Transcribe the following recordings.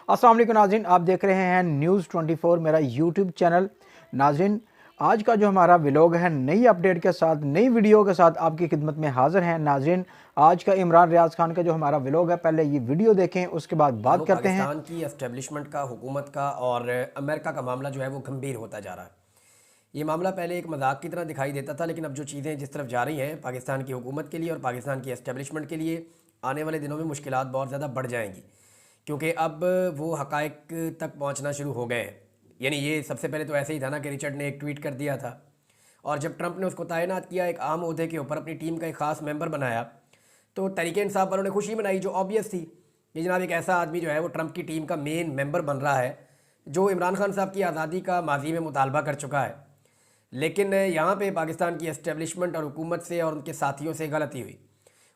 अस्सलाम वालेकुम नाज़रीन, आप देख रहे हैं न्यूज़ 24 मेरा यूट्यूब चैनल। नाज़रीन, आज का जो हमारा व्लॉग है नई अपडेट के साथ, नई वीडियो के साथ आपकी खिदमत में हाजिर हैं। नाज़रीन, आज का इमरान रियाज खान का जो हमारा व्लॉग है, पहले ये वीडियो देखें, उसके बाद बात करते हैं। पाकिस्तान की एस्टेब्लिशमेंट का, हुकूमत का और अमेरिका का मामला जो है वो गंभीर होता जा रहा है। ये मामला पहले एक मजाक की तरह दिखाई देता था, लेकिन अब जो चीज़ें जिस तरफ जा रही हैं पाकिस्तान की हुकूमत के लिए और पाकिस्तान की एस्टेब्लिशमेंट के लिए, आने वाले दिनों में मुश्किलात बहुत ज़्यादा बढ़ जाएंगी, क्योंकि अब वो हकायक तक पहुंचना शुरू हो गए हैं। यानी ये सबसे पहले तो ऐसे ही था ना कि रिचर्ड ने एक ट्वीट कर दिया था, और जब ट्रंप ने उसको तैनात किया एक आम ओहदे के ऊपर, अपनी टीम का एक ख़ास मेंबर बनाया, तो तहरीक इंसाफ वालों ने खुशी मनाई, जो ऑब्वियस थी कि जनाब एक ऐसा आदमी जो है वो ट्रंप की टीम का मेन मेंबर बन रहा है, जो इमरान खान साहब की आज़ादी का माजी में मुतालबा कर चुका है। लेकिन यहाँ पे पाकिस्तान की एस्टेब्लिशमेंट और हुकूमत से और उनके साथियों से गलती हुई।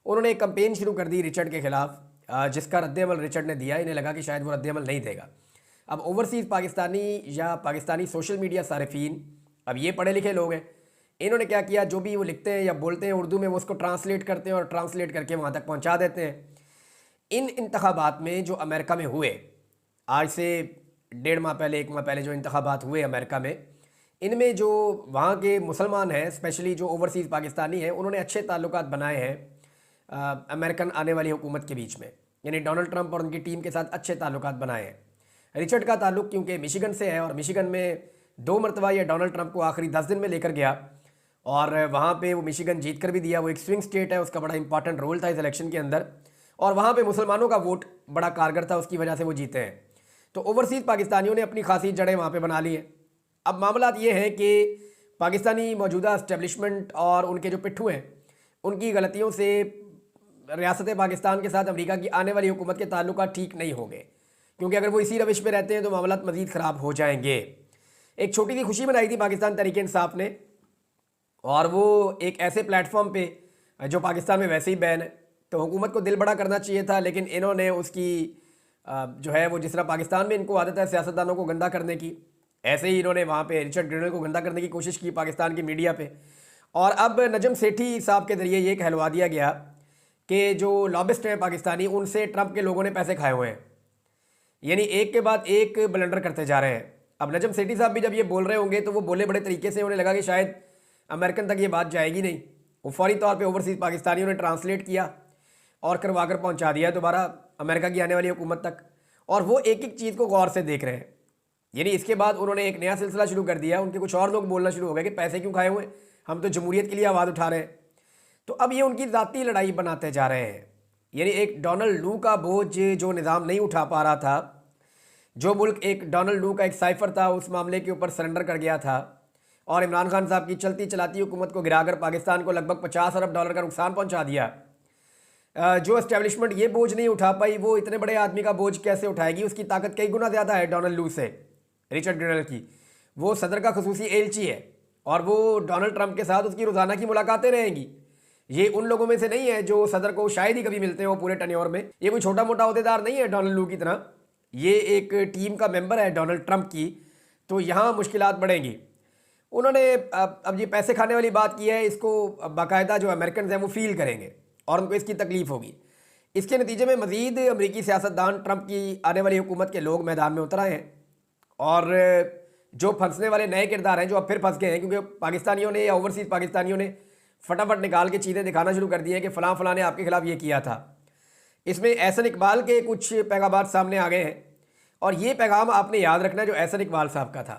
उन्होंने एक कंपेन शुरू कर दी रिचर्ड के ख़िलाफ़, जिसका रद्द-ए-अमल रिचर्ड ने दिया। इन्हें लगा कि शायद वो रद्द-ए-अमल नहीं देगा। अब ओवरसीज़ पाकिस्तानी या पाकिस्तानी सोशल मीडिया सारिफीन, अब ये पढ़े लिखे लोग हैं, इन्होंने क्या किया, जो भी वो लिखते हैं या बोलते हैं उर्दू में, वो उसको ट्रांसलेट करते हैं और ट्रांसलेट करके वहाँ तक पहुँचा देते हैं। इन इंतखाबात में जो अमेरिका में हुए, आज से 1.5 माह पहले, 1 माह पहले जो इंतखाबात हुए अमेरिका में, इनमें जो वहाँ के मुसलमान हैं, स्पेशली जो ओवरसीज़ पाकिस्तानी हैं, उन्होंने अच्छे ताल्लुकात बनाए हैं अमेरिकन आने वाली हुकूमत के बीच में। यानी डोनाल्ड ट्रंप और उनकी टीम के साथ अच्छे ताल्लुकात बनाए हैं। रिचर्ड का ताल्लुक क्योंकि मिशिगन से है, और मिशिगन में 2 मरतबा ये डोनाल्ड ट्रंप को आखिरी 10 दिन में लेकर गया, और वहाँ पे वो मिशिगन जीत कर भी दिया। वो एक स्विंग स्टेट है, उसका बड़ा इंपॉर्टेंट रोल था इस इलेक्शन के अंदर, और वहाँ पे मुसलमानों का वोट बड़ा कारगर था, उसकी वजह से वो जीते हैं। तो ओवरसीज़ पाकिस्तानियों ने अपनी खासी जड़ें वहाँ पे बना ली हैं। अब मामला ये है कि पाकिस्तानी मौजूदा इस्टेब्लिशमेंट और उनके जो पिट्ठू हैं, उनकी गलतियों से रियासत पाकिस्तान के साथ अमेरिका की आने वाली हुकूमत के ताल्लुकात ठीक नहीं होंगे, क्योंकि अगर वो इसी रविश पे रहते हैं तो मामला मज़ीद ख़राब हो जाएंगे। एक छोटी सी खुशी मनाई थी पाकिस्तान तहरीक इंसाफ ने, और वो एक ऐसे प्लेटफॉर्म पे जो पाकिस्तान में वैसे ही बैन है, तो हुकूमत को दिल बड़ा करना चाहिए था, लेकिन इन्होंने उसकी जो है वो, जिस तरह पाकिस्तान में इनको आदत है सियासतदानों को गंदा करने की, ऐसे ही इन्होंने वहाँ पे रिचर्ड ग्रेनल को गंदा करने की कोशिश की पाकिस्तान की मीडिया पे। और अब नजम सेठी साहब के ज़रिए ये कहलवा दिया गया कि जो लॉबिस्ट हैं पाकिस्तानी, उनसे ट्रंप के लोगों ने पैसे खाए हुए हैं। यानी एक के बाद एक ब्लंडर करते जा रहे हैं। अब नजम सेठी साहब भी जब ये बोल रहे होंगे तो वो बोले बड़े तरीके से, उन्हें लगा कि शायद अमेरिकन तक ये बात जाएगी नहीं। वो फौरी तौर पे ओवरसीज़ पाकिस्तानियों ने ट्रांसलेट किया और करवा कर पहुँचा दिया दोबारा अमेरिका की आने वाली हुकूमत तक, और वो एक एक चीज़ को गौर से देख रहे हैं। यानी इसके बाद उन्होंने एक नया सिलसिला शुरू कर दिया। उनके कुछ और लोग बोलना शुरू हो गए कि पैसे क्यों खाए हुए, हम तो जमहूरियत के लिए आवाज़ उठा रहे हैं। तो अब ये उनकी ज़ाती लड़ाई बनाते जा रहे हैं। यानी एक डोनाल्ड लू का बोझ जो निज़ाम नहीं उठा पा रहा था, जो मुल्क एक डोनाल्ड लू का एक साइफर था, उस मामले के ऊपर सरेंडर कर गया था, और इमरान खान साहब की चलती चलाती हुकूमत को गिराकर पाकिस्तान को लगभग 50 अरब डॉलर का नुकसान पहुंचा दिया। जो एस्टेब्लिशमेंट ये बोझ नहीं उठा पाई, वो इतने बड़े आदमी का बोझ कैसे उठाएगी। उसकी ताकत कई गुना ज़्यादा है डोनाल्ड लू से, रिचर्ड ग्रेनल की। वो सदर का खसूसी एलची है, और वो डोनाल्ड ट्रंप के साथ उसकी रोज़ाना की मुलाकातें रहेंगी। ये उन लोगों में से नहीं है जो सदर को शायद ही कभी मिलते हो पूरे टन्योर में। ये कोई छोटा मोटा अहदेदार नहीं है डोनाल्ड लू की तरह, ये एक टीम का मेंबर है डोनाल्ड ट्रंप की। तो यहाँ मुश्किलात बढ़ेंगी। उन्होंने अब ये पैसे खाने वाली बात की है, इसको बाकायदा जो अमेरिकन हैं वो फील करेंगे और उनको इसकी तकलीफ होगी। इसके नतीजे में मज़ीद अमरीकी सियासतदान, ट्रंप की आने वाली हुकूमत के लोग मैदान में उतर आए हैं, और जो फंसने वाले नए किरदार हैं जो अब फिर फंस गए हैं, क्योंकि पाकिस्तानियों ने या ओवरसीज़ पाकिस्तानियों ने फटाफट निकाल के चीज़ें दिखाना शुरू कर दी हैं कि फ़लाँ फ़लाँ ने आपके खिलाफ़ ये किया था। इसमें एहसन इकबाल के कुछ पैगाम सामने आ गए हैं, और ये पैगाम आपने याद रखना जो एहसन इकबाल साहब का था।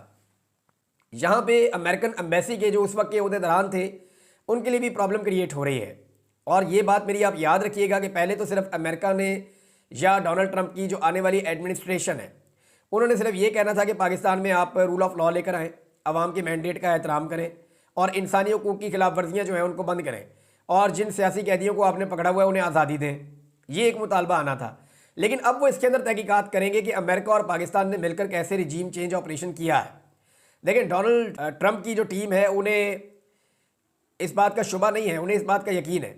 यहाँ पे अमेरिकन एम्बेसी के जो उस वक्त के अहदेदारान थे, उनके लिए भी प्रॉब्लम क्रिएट हो रही है। और ये बात मेरी आप याद रखिएगा कि पहले तो सिर्फ अमेरिका ने या डोनाल्ड ट्रंप की जो आने वाली एडमिनिस्ट्रेशन है, उन्होंने सिर्फ ये कहना था कि पाकिस्तान में आप रूल ऑफ लॉ लेकर आएँ, अवाम के मैंडेट का एहतराम करें, और इंसानी हकूक़ की खिलाफ वर्जियाँ जो हैं उनको बंद करें, और जिन सियासी कैदियों को आपने पकड़ा हुआ है उन्हें आज़ादी दें। ये एक मुतालबा आना था। लेकिन अब वो इसके अंदर तहकीकात करेंगे कि अमेरिका और पाकिस्तान ने मिलकर कैसे रिजीम चेंज ऑपरेशन किया है। लेकिन डोनाल्ड ट्रंप की जो टीम है, उन्हें इस बात का शुबा नहीं है, उन्हें इस बात का यकीन है,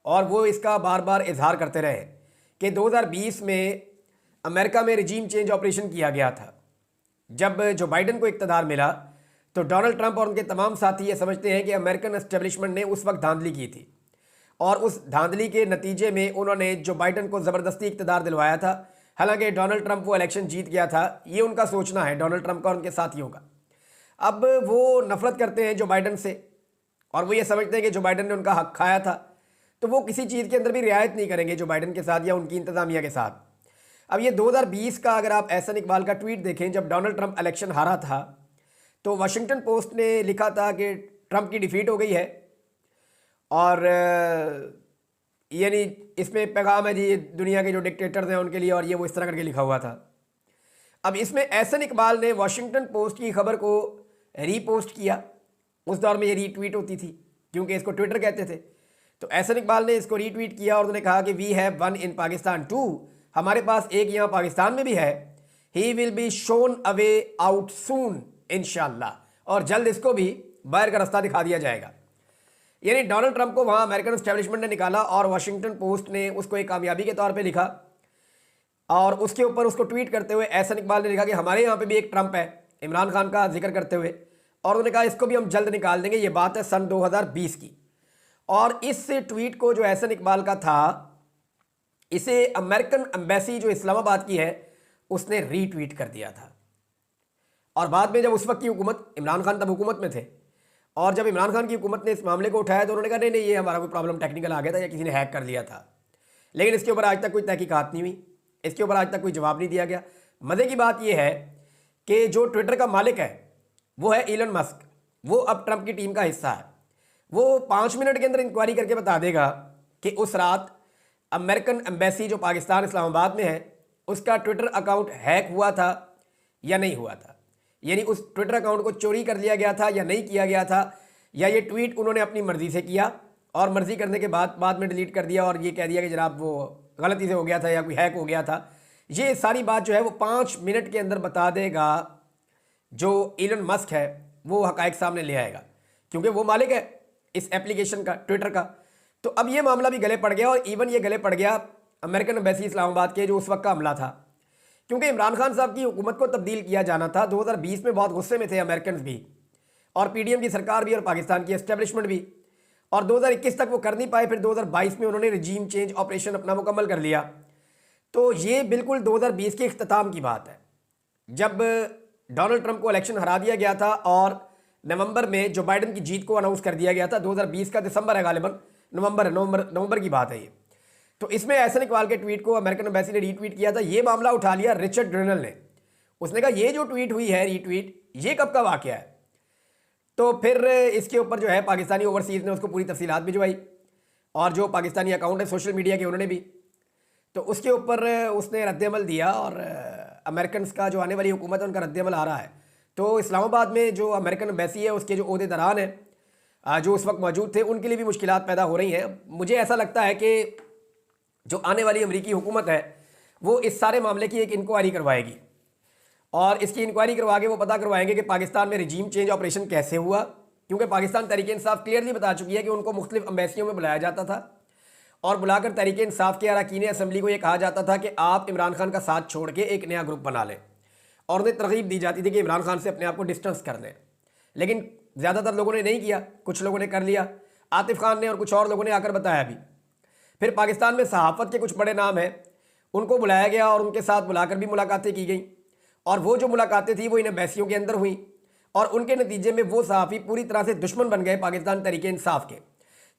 और वो इसका बार बार इजहार करते रहे कि 2020 में अमेरिका में रिजीम चेंज ऑपरेशन किया गया था। जब जो बाइडन को इक़्तिदार मिला तो डोनाल्ड ट्रंप और उनके तमाम साथी ये समझते हैं कि अमेरिकन एस्टेब्लिशमेंट ने उस वक्त धांधली की थी, और उस धांधली के नतीजे में उन्होंने जो बाइडन को ज़बरदस्ती इक़्तिदार दिलवाया था, हालांकि डोनाल्ड ट्रंप वो इलेक्शन जीत गया था, ये उनका सोचना है, डोनाल्ड ट्रंप का और उनके साथियों का। अब वो नफरत करते हैं जो बाइडन से, और वो ये समझते हैं कि जो बाइडन ने उनका हक खाया था, तो वो किसी चीज़ के अंदर भी रियायत नहीं करेंगे जो बाइडन के साथ या उनकी इंतज़ामिया के साथ। अब ये 2020 का अगर आप एहसन इकबाल का ट्वीट देखें, जब डोनाल्ड ट्रंप इलेक्शन हारा था, तो वाशिंगटन पोस्ट ने लिखा था कि ट्रंप की डिफीट हो गई है, और यानी इसमें पैगाम है जी ये दुनिया के जो डिक्टेटर्स हैं उनके लिए, और ये वो इस तरह करके लिखा हुआ था। अब इसमें एहसन इकबाल ने वाशिंगटन पोस्ट की खबर को रीपोस्ट किया। उस दौर में ये रीट्वीट होती थी क्योंकि इसको ट्विटर कहते थे। तो एहसन इकबाल ने इसको रीट्वीट किया और उन्होंने कहा कि we have one in Pakistan too, हमारे पास एक यहाँ पाकिस्तान में भी है। He will be shown away out soon इंशाल्लाह, और जल्द इसको भी बाहर का रास्ता दिखा दिया जाएगा। यानी डोनाल्ड ट्रंप को वहाँ अमेरिकन एस्टेब्लिशमेंट ने निकाला और वाशिंगटन पोस्ट ने उसको एक कामयाबी के तौर पे लिखा, और उसके ऊपर उसको ट्वीट करते हुए एहसन इकबाल ने लिखा कि हमारे यहाँ पे भी एक ट्रंप है, इमरान खान का जिक्र करते हुए, और उन्होंने कहा इसको भी हम जल्द निकाल देंगे। ये बात है सन 2020 की। और इस ट्वीट को जो एहसन इकबाल का था, इसे अमेरिकन एम्बेसी जो इस्लामाबाद की है उसने रीट्वीट कर दिया था। और बाद में जब उस वक्त की हुकूमत, इमरान खान तब हुकूमत में थे, और जब इमरान खान की हुकूमत ने इस मामले को उठाया तो उन्होंने कहा नहीं नहीं, ये हमारा कोई प्रॉब्लम टेक्निकल आ गया था या किसी ने हैक कर लिया था। लेकिन इसके ऊपर आज तक कोई तहकीकात नहीं हुई, इसके ऊपर आज तक कोई जवाब नहीं दिया गया। मज़े की बात यह है कि जो ट्विटर का मालिक है वो है इलन मस्क, वो अब ट्रंप की टीम का हिस्सा है। वो 5 मिनट के अंदर इंक्वायरी करके बता देगा कि उस रात अमेरिकन एम्बेसी जो पाकिस्तान इस्लामाबाद में है उसका ट्विटर अकाउंट हैक हुआ था या नहीं हुआ था, यानी उस ट्विटर अकाउंट को चोरी कर लिया गया था या नहीं किया गया था, या ये ट्वीट उन्होंने अपनी मर्जी से किया और मर्जी करने के बाद में डिलीट कर दिया और ये कह दिया कि जनाब वो गलती से हो गया था या कोई हैक हो गया था। ये सारी बात जो है वो 5 मिनट के अंदर बता देगा जो इलन मस्क है, वो हकायक सामने ले आएगा, क्योंकि वो मालिक है इस एप्लीकेशन का, ट्विटर का। तो अब ये मामला भी गले पड़ गया, और इवन ये गले पड़ गया अमेरिकन एम्बेसी इस्लामाबाद के जो उस वक्त का हमला था, क्योंकि इमरान खान साहब की हुकूमत को तब्दील किया जाना था। 2020 में बहुत गुस्से में थे अमेरिकन भी, और पीडीएम की सरकार भी, और पाकिस्तान की एस्टेब्लिशमेंट भी, और 2021 तक वो कर नहीं पाए। फिर 2022 में उन्होंने रिजीम चेंज ऑपरेशन अपना मुकम्मल कर लिया। तो ये बिल्कुल 2020 के इख्तिताम की बात है, जब डोनाल्ड ट्रंप को इलेक्शन हरा दिया गया था और नवंबर में जो बाइडन की जीत को अनाउंस कर दिया गया था। 2020 का दिसंबर है गालिबन, नवंबर की बात है ये। तो इसमें एहसन इकबाल के ट्वीट को अमेरिकन एम्बेसी ने रीट्वीट किया था। ये मामला उठा लिया रिचर्ड ड्रेनल ने। उसने कहा ये जो ट्वीट हुई है, रीट्वीट, ये कब का वाकया है। तो फिर इसके ऊपर जो है पाकिस्तानी ओवरसीज़ ने उसको पूरी तफसीलात भिजवाई, और जो पाकिस्तानी अकाउंट है सोशल मीडिया के उन्होंने भी, तो उसके ऊपर उसने रद्दअमल दिया, और अमेरिकन का जो आने वाली हुकूमत है उनका रद्दअमल आ रहा है। तो इस्लामाबाद में जो अमेरिकन एम्बेसी है उसके जो ओहदेदारान हैं जो उस वक्त मौजूद थे, उनके लिए भी मुश्किलात पैदा हो रही हैं। मुझे ऐसा लगता है कि जो आने वाली अमेरिकी हुकूमत है वो इस सारे मामले की एक इंक्वायरी करवाएगी, और इसकी इंक्वायरी करवा के वो पता करवाएंगे कि पाकिस्तान में रिजीम चेंज ऑपरेशन कैसे हुआ, क्योंकि पाकिस्तान तहरीक इंसाफ क्लियरली बता चुकी है कि उनको मुख्तलिफ एम्बेसियों में बुलाया जाता था, और बुलाकर तहरीक इंसाफ के अरकान असम्बली को ये कहा जाता था कि आप इमरान खान का साथ छोड़ के एक नया ग्रुप बना लें, और उन्हें तरगीब दी जाती थी कि इमरान खान से अपने आप को डिस्टेंस कर लें। लेकिन ज़्यादातर लोगों ने नहीं किया, कुछ लोगों ने कर लिया, आतिफ खान ने और कुछ और लोगों ने आकर बताया भी। फिर पाकिस्तान में सहाफ़त के कुछ बड़े नाम हैं, उनको बुलाया गया और उनके साथ बुलाकर भी मुलाकातें की गई, और वो जो मुलाकातें थी वो इन एम्बेसियों के अंदर हुई, और उनके नतीजे में वो सहाफ़ी पूरी तरह से दुश्मन बन गए पाकिस्तान तहरीक इंसाफ के।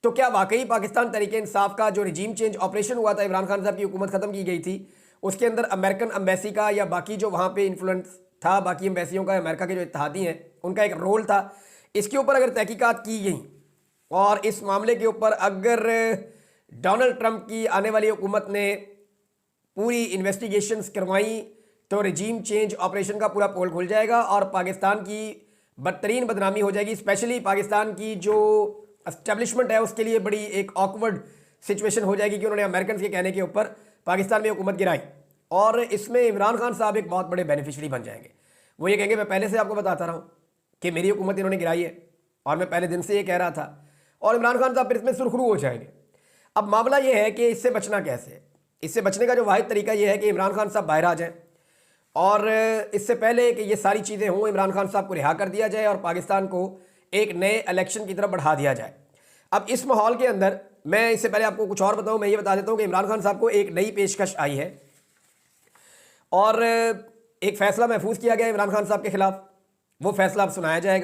तो क्या वाकई पाकिस्तान तहरीक इंसाफ का जो रिजीम चेंज ऑपरेशन हुआ था, इमरान खान साहब की हुकूमत ख़त्म की गई थी, उसके अंदर अमेरिकन एम्बेसी का या बाकी जो वहाँ पे इन्फ्लुएंस था बाकी एम्बेसियों का, अमेरिका के जो इत्तेहादी हैं उनका एक रोल था। इसके ऊपर अगर तहकीकात की गई और इस मामले के ऊपर अगर डोनाल्ड ट्रंप की आने वाली हुकूमत ने पूरी इन्वेस्टिगेशंस करवाई तो रिजीम चेंज ऑपरेशन का पूरा पोल खुल जाएगा और पाकिस्तान की बदतरीन बदनामी हो जाएगी। स्पेशली पाकिस्तान की जो एस्टेब्लिशमेंट है उसके लिए बड़ी एक ऑकवर्ड सिचुएशन हो जाएगी कि उन्होंने अमेरिकन के कहने के ऊपर पाकिस्तान में हुकूमत गिराई, और इसमें इमरान खान साहब एक बहुत बड़े बेनिफिशरी बन जाएंगे। वो ये कहेंगे मैं पहले से आपको बताता रहा हूँ कि मेरी हुकूमत इन्होंने गिराई है और मैं पहले दिन से ये कह रहा था, और इमरान खान साहब फिर इसमें सुरखरू हो जाएंगे। अब मामला ये है कि इससे बचना कैसे है। इससे बचने का जो वाहिद तरीका ये है कि इमरान खान साहब बाहर आ जाएं, और इससे पहले कि ये सारी चीज़ें हों इमरान खान साहब को रिहा कर दिया जाए और पाकिस्तान को एक नए इलेक्शन की तरफ बढ़ा दिया जाए। अब इस माहौल के अंदर मैं इससे पहले आपको कुछ और बताऊं, मैं ये बता देता हूं कि इमरान खान साहब को एक नई पेशकश आई है। और एक फ़ैसला महफूज किया गया इमरान खान साहब के ख़िलाफ़, वो फ़ैसला अब सुनाया जाएगा।